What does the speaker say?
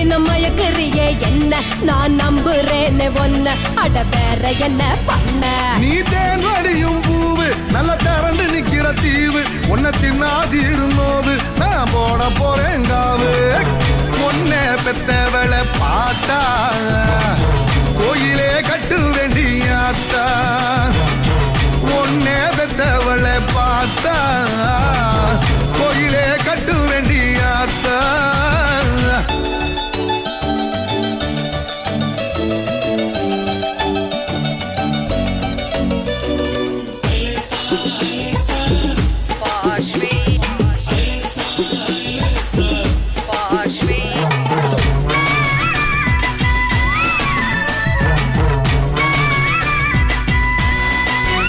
தினம் மயக்குறியே என்ன நான் நம்புறேன்னு ஒன்ன அட வேற என்ன பண்ண நீ தேன் வடியும் பூவு நல்ல தரண்டு நிக்கிற தீவு உன்னை தின்னாதீரு நோவு நான் போட போறேங்காவு முன்னே பெத்தவளை பார்த்தா கோயிலே கட்டு வேண்டியாத்தா